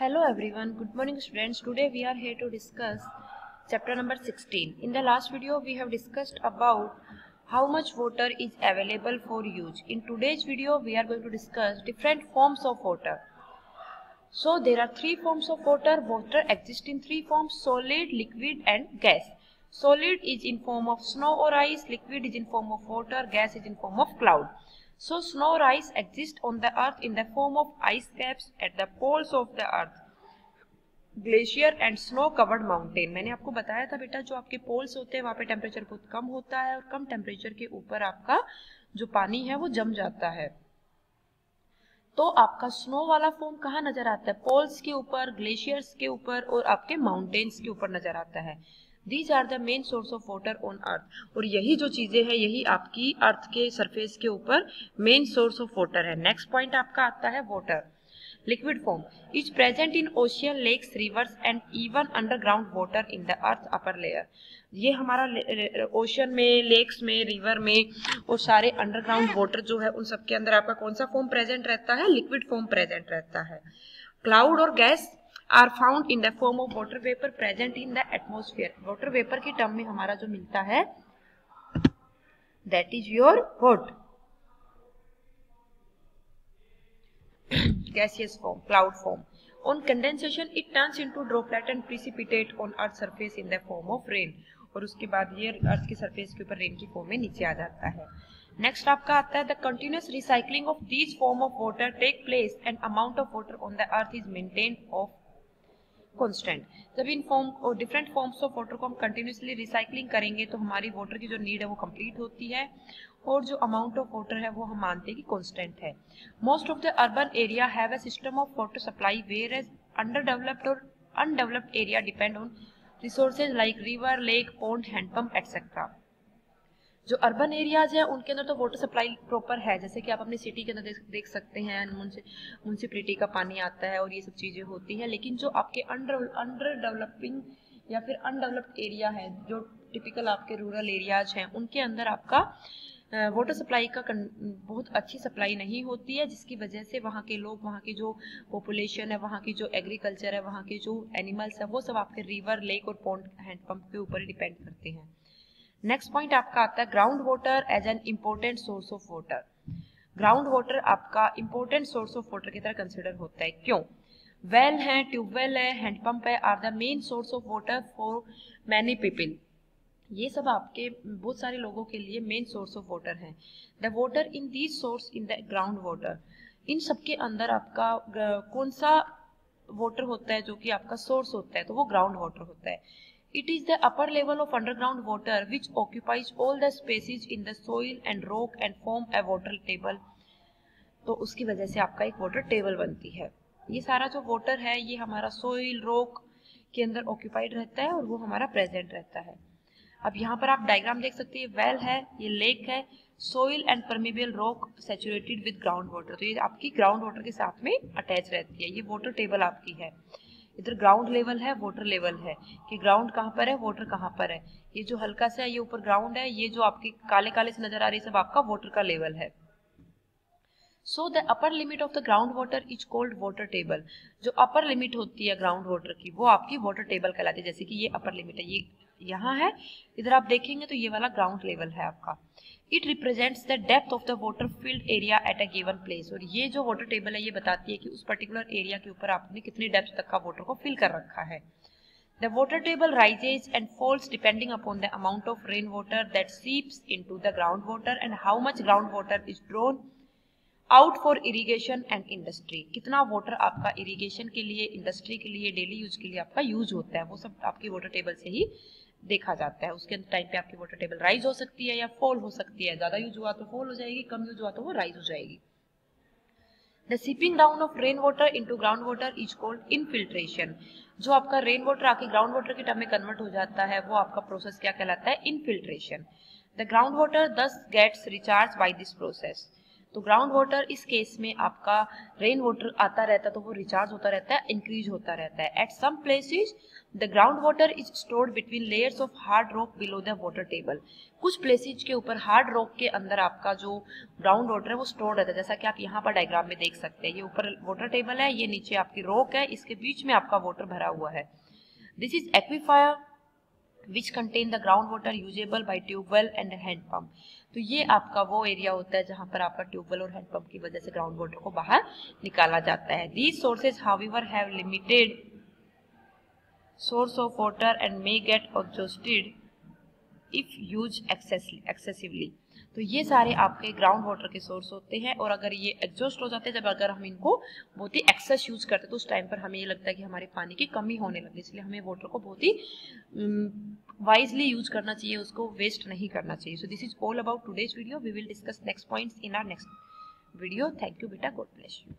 Hello everyone, good morning students. Today we are here to discuss chapter number 16. In the last video we have discussed about how much water is available for use. In today's video we are going to discuss different forms of water. So there are three forms of water. Water exists in three forms: solid, liquid and gas. Solid is in form of snow or ice, liquid is in form of water, gas is in form of cloud. So snow or ice exist on the earth in the form of ice caps at the poles of the earth, glacier and snow covered mountain. मैंने आपको बताया था बेटा, जो आपके poles होते हैं वहाँ पे टेम्परेचर बहुत कम होता है और कम टेम्परेचर के ऊपर आपका जो पानी है वो जम जाता है. तो आपका स्नो वाला फॉर्म कहाँ नजर आता है? पोल्स के ऊपर, ग्लेशियर्स के ऊपर और आपके माउंटेन्स के ऊपर नजर आता है. These are the main source of water on earth. और यही जो चीजें हैं यही आपकी अर्थ के सरफेस के ऊपर मेन सोर्स ऑफ वाटर है. नेक्स्ट पॉइंट आपका आता है water. Liquid form is present in ocean, lakes, rivers and even underground water in the earth's upper layer. ये हमारा ओशन में, लेक्स में, रिवर में और सारे अंडरग्राउंड वाटर जो है उन सब के अंदर आपका कौन सा फॉर्म प्रेजेंट रहता है? लिक्विड फॉर्म प्रेजेंट रहता है. क्लाउड और gas are found in the form of water vapour present in the atmosphere. Water vapour की टर्म में हमारा जो मिलता है that is your what? Gaseous form, cloud form. On condensation, it turns into droplet and precipitate on Earth's surface in the form of rain. और उसके बाद ये अर्थ की सरफेस के ऊपर रेन की फॉर्म में नीचे आ जाता है. नेक्स्ट आपका आता है the continuous recycling of these form of water take place and amount of water on the earth is maintained of constant. जब इन फॉर्म और डिफरेंट फॉर्म्स ऑफ वाटर को हम कंटिन्यूसली रिसाइकलिंग करेंगे तो हमारी वाटर की जो नीड है वो कंप्लीट होती है और जो अमाउंट ऑफ वाटर है वो हम मानते हैं कि कांस्टेंट है. Most of the urban area have a system of water supply whereas underdeveloped और undeveloped area depend on resources like river, lake, pond, handpump etcetera. जो अर्बन एरियाज है उनके अंदर तो वाटर सप्लाई प्रॉपर है, जैसे कि आप अपनी सिटी के अंदर देख सकते हैं म्यूनिसिपैलिटी का पानी आता है और ये सब चीजें होती हैं. लेकिन जो आपके अंडर डेवलपिंग या फिर अनडेवलप्ड एरिया है, जो टिपिकल आपके रूरल एरियाज हैं, उनके अंदर आपका वाटर सप्लाई का बहुत अच्छी सप्लाई नहीं होती है, जिसकी वजह से वहाँ के लोग, वहाँ की जो पॉपुलेशन है, वहाँ की जो एग्रीकल्चर है, वहाँ के जो एनिमल्स है, वो सब आपके रिवर, लेक और पॉन्ड, हैंडपंप के ऊपर ही डिपेंड करते हैं. नेक्स्ट पॉइंट आपका आता है ground water as an important source of water. Ground water आपका इम्पोर्टेंट सोर्स ऑफ वाटर की तरह कंसिडर होता है. क्यों? वेल है, ट्यूबवेल है, हैंडपंप है, are the main source of water for many people. ये सब आपके बहुत सारे लोगों के लिए मेन सोर्स ऑफ वाटर है. The water in these source in the ground water. इन सब के अंदर आपका कौन सा वाटर होता है जो कि आपका सोर्स होता है? तो वो ग्राउंड वाटर होता है. It is the upper level of underground water which occupies all the spaces in the soil and rock and form a water table. तो उसकी वजह से आपका एक वाटर टेबल बनती है. ये सारा जो वाटर है ये हमारा सोइल, रॉक के अंदर ऑक्यूपाइड रहता है और वो हमारा प्रेजेंट रहता है. अब यहाँ पर आप डायग्राम देख सकते हैं. वेल है, ये लेक है, soil and permeable rock saturated with ground water. तो ये आपकी ग्राउंड वाटर के साथ में अटैच रहती है. ये वाटर टेबल आपकी है. इधर ग्राउंड लेवल है, वाटर लेवल है कि ग्राउंड कहाँ पर है, वाटर कहाँ पर है. ये जो हल्का सा है ये ऊपर ग्राउंड है, ये जो आपके काले काले से नजर आ रही है सब आपका वाटर का लेवल है. So the upper limit of the ground water is called water table. जो अपर लिमिट होती है ग्राउंड वाटर की वो आपकी वाटर टेबल कहलाती है. जैसे कि ये अपर लिमिट है, ये यहाँ है, इधर आप देखेंगे तो ये वाला ग्राउंड लेवल है आपका. It represents the depth of the water field area at a given place. और ये जो वाटर टेबल है ये बताती है कि उस पर्टिकुलर एरिया के ऊपर आपने कितनी डेप्थ तक का वाटर को फिल कर रखा है. The water table rises and falls depending upon the amount of rain water that seeps into the ground water and how much ground water is drawn out for irrigation and industry. कितना water आपका irrigation के लिए, industry के लिए, daily use के लिए आपका use होता है, वो सब आपकी वाटर टेबल से ही देखा जाता है. उसके टाइम पे आपकी वाटर टेबल राइज हो सकती है या फॉल हो सकती है. ज्यादा यूज हुआ तो फॉल हो जाएगी, कम यूज हुआ तो वो राइज हो जाएगी. The seeping down of rain water into ground water is called infiltration. जो आपका रेन वाटर आके ग्राउंड वाटर के टर्म में कन्वर्ट हो जाता है वो आपका प्रोसेस क्या कहलाता है? Infiltration. The ground water thus gets recharge by this process. तो ग्राउंड वाटर इस केस में आपका रेन वाटर आता रहता है तो वो रिचार्ज होता रहता है, इंक्रीज होता रहता है। At some places the ground water is stored between layers of hard rock below the water table. कुछ प्लेसेज के ऊपर हार्ड रॉक के अंदर आपका जो ग्राउंड वाटर है वो स्टोर्ड रहता है, जैसा कि आप यहाँ पर डायग्राम में देख सकते हैं। ये ऊपर वाटर टेबल है, ये नीचे आपकी रॉक है, इसके बीच में आपका वाटर भरा हुआ है। This is aquifer which contain the groundwater usable by tubewell and hand pump. तो ये आपका वो एरिया होता है जहां पर आपका ट्यूबवेल और हैंड पंप की वजह से ग्राउंड वाटर को बाहर निकाला जाता है। These sources however have limited source of water and may get exhausted if used excessively। तो ये सारे आपके ग्राउंड वाटर के सोर्स होते हैं और अगर ये एग्जॉस्ट हो जाते हैं, जब अगर हम इनको बहुत ही एक्सेस यूज करते हैं तो उस टाइम पर हमें ये लगता है कि हमारे पानी की कमी होने लगती है। इसलिए हमें वाटर को बहुत ही वाइजली यूज करना चाहिए, उसको वेस्ट नहीं करना चाहिए। So this is all about today's video. We will discuss next points in our next video. Thank you बेटा, गॉड ब्लेस यू।